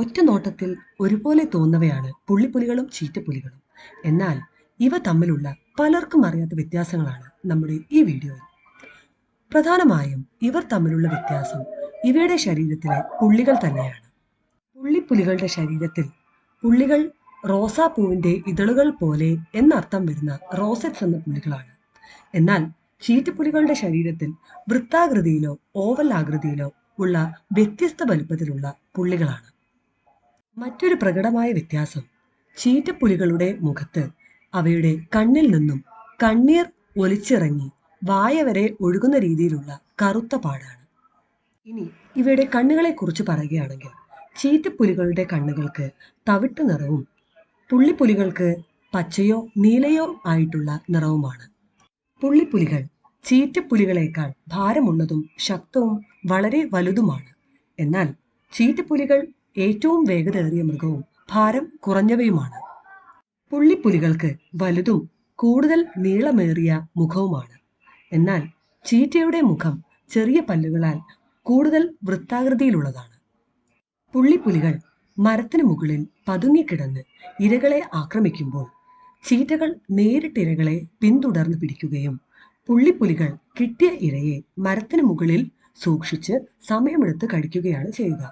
ഒറ്റ നോട്ടത്തിൽ ഒരുപോലെ തോന്നവയാണ് പുള്ളിപ്പുലികളും ചീറ്റപ്പുലികളും. എന്നാൽ ഇവ തമ്മിലുള്ള പലർക്കും അറിയാത്ത വ്യത്യാസങ്ങളാണ് നമ്മുടെ ഈ വീഡിയോയിൽ. പ്രധാനമായും ഇവർ തമ്മിലുള്ള വ്യത്യാസം ഇവയുടെ ശരീരത്തിലെ പുള്ളികൾ തന്നെയാണ്. പുള്ളിപ്പുലികളുടെ ശരീരത്തിൽ പുള്ളികൾ റോസാപ്പൂവിന്റെ ഇതളുകൾ പോലെ എന്നർത്ഥം വരുന്ന റോസെറ്റ്സ് എന്ന പുള്ളികളാണ്. എന്നാൽ ചീറ്റപ്പുലികളുടെ ശരീരത്തിൽ വൃത്താകൃതിയിലോ ഓവൽ ആകൃതിയിലോ ഉള്ള വ്യത്യസ്ത വലുപ്പത്തിലുള്ള പുള്ളികളാണ്. മറ്റൊരു പ്രകടമായ വ്യത്യാസം ചീറ്റപ്പുലികളുടെ മുഖത്ത് അവയുടെ കണ്ണിൽ നിന്നും കണ്ണീർ ഒലിച്ചിറങ്ങി വായ വരെ ഒഴുകുന്ന രീതിയിലുള്ള കറുത്ത പാടാണ്. ഇനി ഇവയുടെ കണ്ണുകളെ കുറിച്ച് പറയുകയാണെങ്കിൽ ചീറ്റപ്പുലികളുടെ കണ്ണുകൾക്ക് തവിട്ട് നിറവും പുള്ളിപ്പുലികൾക്ക് പച്ചയോ നീലയോ ആയിട്ടുള്ള നിറവുമാണ്. പുള്ളിപ്പുലികൾ ചീറ്റപ്പുലികളേക്കാൾ ഭാരമുള്ളതും ശക്തവും വളരെ വലുതുമാണ്. എന്നാൽ ചീറ്റപ്പുലികൾ ഏറ്റവും വേഗതയേറിയ മൃഗവും ഭാരം കുറഞ്ഞവയുമാണ്. പുള്ളിപ്പുലികൾക്ക് വലുതും കൂടുതൽ നീളമേറിയ മുഖവുമാണ്. എന്നാൽ ചീറ്റയുടെ മുഖം ചെറിയ പല്ലുകളാൽ കൂടുതൽ വൃത്താകൃതിയിലുള്ളതാണ്. പുള്ളിപ്പുലികൾ മരത്തിന് മുകളിൽ പതുങ്ങിക്കിടന്ന് ഇരകളെ ആക്രമിക്കുമ്പോൾ ചീറ്റകൾ നേരിട്ട് ഇരകളെ പിന്തുടർന്ന് പിടിക്കുകയും പുള്ളിപ്പുലികൾ കിട്ടിയ ഇരയെ മരത്തിന് മുകളിൽ സൂക്ഷിച്ച് സമയമെടുത്ത് കടിക്കുകയാണ് ചെയ്യുക.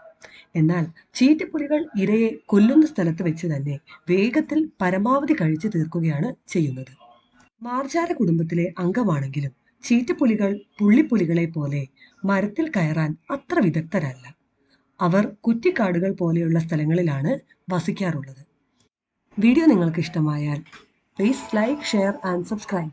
എന്നാൽ ചീറ്റപ്പുലികൾ ഇരയെ കൊല്ലുന്ന സ്ഥലത്ത് വെച്ച് തന്നെ വേഗത്തിൽ പരമാവധി കഴിച്ചു തീർക്കുകയാണ് ചെയ്യുന്നത്. മാർജാര കുടുംബത്തിലെ അംഗമാണെങ്കിലും ചീറ്റപ്പുലികൾ പുള്ളിപ്പുലികളെ പോലെ മരത്തിൽ കയറാൻ അത്ര വിദഗ്ധരല്ല. അവർ കുറ്റിക്കാടുകൾ പോലെയുള്ള സ്ഥലങ്ങളിലാണ് വസിക്കാറുള്ളത്. വീഡിയോ നിങ്ങൾക്ക് ഇഷ്ടമായാൽ please like, share and subscribe.